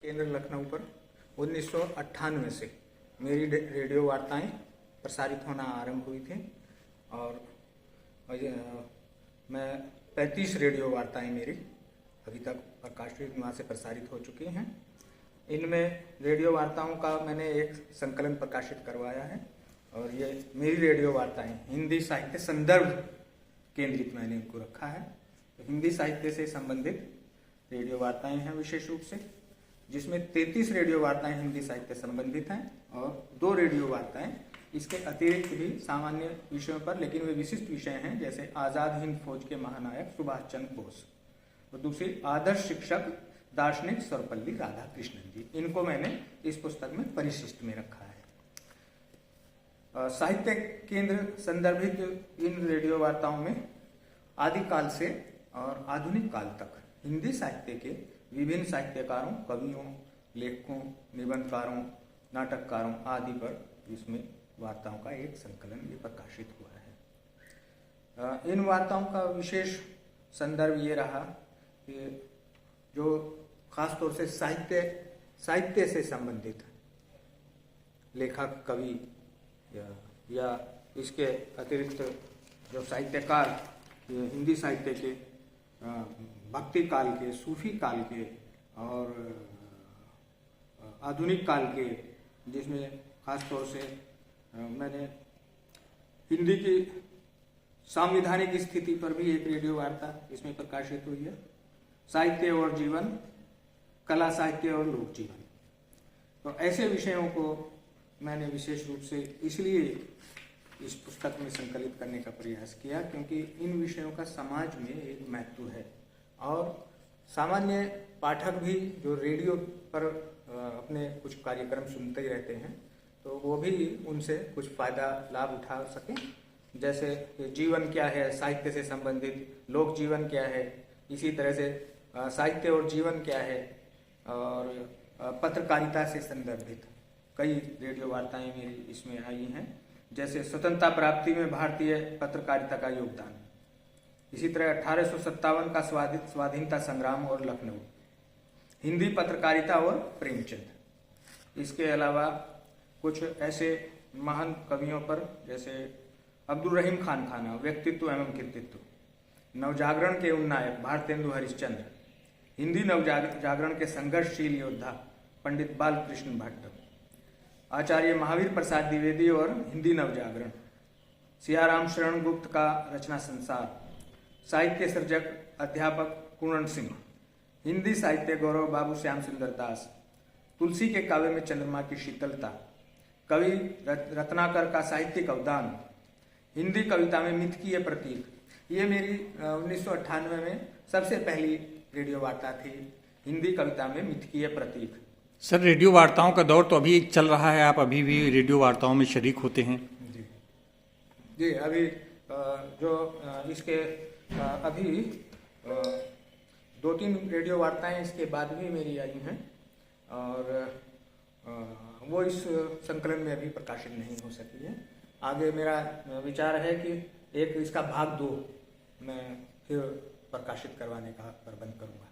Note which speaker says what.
Speaker 1: केंद्र लखनऊ पर 1998 से मेरी रेडियो वार्ताएं प्रसारित होना आरंभ हुई थी और मैं 35 रेडियो वार्ताएं मेरी अभी तक प्रकाशित वहाँ से प्रसारित हो चुकी हैं। इनमें रेडियो वार्ताओं का मैंने एक संकलन प्रकाशित करवाया है और ये मेरी रेडियो वार्ताएं हिंदी साहित्य संदर्भ केंद्रित मैंने इनको रखा है। तो हिंदी साहित्य से संबंधित रेडियो वार्ताएं हैं विशेष रूप से, जिसमें 33 रेडियो वार्ताएं हिंदी साहित्य संबंधित हैं और 2 रेडियो वार्ताएं इसके अतिरिक्त भी सामान्य विषयों पर, लेकिन वे विशिष्ट विषय हैं, जैसे आज़ाद हिंद फौज के महानायक सुभाष चंद्र बोस और दूसरी आदर्श शिक्षक दार्शनिक सर्वपल्ली राधाकृष्णन जी। इनको मैंने इस पुस्तक में परिशिष्ट में रखा है। साहित्य केंद्र संदर्भित इन रेडियो वार्ताओं में आदिकाल से और आधुनिक काल तक हिंदी साहित्य के विभिन्न साहित्यकारों, कवियों, लेखकों, निबंधकारों, नाटककारों आदि पर इसमें वार्ताओं का एक संकलन ये प्रकाशित हुआ है। इन वार्ताओं का विशेष संदर्भ ये रहा कि जो खासतौर से साहित्य से संबंधित लेखक, कवि या इसके अतिरिक्त जो साहित्यकार हिंदी साहित्य के भक्ति काल के, सूफी काल के और आधुनिक काल के, जिसमें खासतौर से मैंने हिंदी की संवैधानिक स्थिति पर भी एक रेडियो वार्ता इसमें प्रकाशित हुई है। साहित्य और जीवन, कला साहित्य और लोक जीवन, तो ऐसे विषयों को मैंने विशेष रूप से इसलिए इस पुस्तक में संकलित करने का प्रयास किया क्योंकि इन विषयों का समाज में एक महत्व है और सामान्य पाठक भी जो रेडियो पर अपने कुछ कार्यक्रम सुनते ही रहते हैं तो वो भी उनसे कुछ फायदा लाभ उठा सकें। जैसे जीवन क्या है साहित्य से संबंधित, लोक जीवन क्या है, इसी तरह से साहित्य और जीवन क्या है और पत्रकारिता से संदर्भित कई रेडियो वार्ताएं मेरी इसमें आई हैं, जैसे स्वतंत्रता प्राप्ति में भारतीय पत्रकारिता का योगदान, इसी तरह 1857 का स्वाधीनता संग्राम और लखनऊ, हिंदी पत्रकारिता और प्रेमचंद। इसके अलावा कुछ ऐसे महान कवियों पर जैसे अब्दुल रहीम खान खाना, व्यक्तित्व एवं कृतित्व, नवजागरण के उन्नायक भारतेंदु हरिश्चंद्र, हिंदी नवजागरण के संघर्षशील योद्धा पंडित बालकृष्ण भट्ट, आचार्य महावीर प्रसाद द्विवेदी और हिंदी नवजागरण, सियाराम शरण गुप्त का रचना संसार, साहित्य सर्जक अध्यापक कुंवर सिंह, हिंदी साहित्य गौरव बाबू श्याम सुंदर दास, तुलसी के काव्य में चंद्रमा की शीतलता, कवि रत्नाकर का साहित्यिक अवदान, हिंदी कविता में मिथकीय प्रतीक। ये मेरी 1998 में सबसे पहली रेडियो वार्ता थी, हिंदी कविता में मिथकीय प्रतीक।
Speaker 2: सर, रेडियो वार्ताओं का दौर तो अभी चल रहा है, आप अभी भी रेडियो वार्ताओं में शरीक होते हैं?
Speaker 1: जी अभी जो इसके अभी 2-3 रेडियो वार्ताएं इसके बाद भी मेरी आई हैं और वो इस संकलन में अभी प्रकाशित नहीं हो सकी है। आगे मेरा विचार है कि एक इसका भाग 2 मैं फिर प्रकाशित करवाने का प्रबंध करूँगा।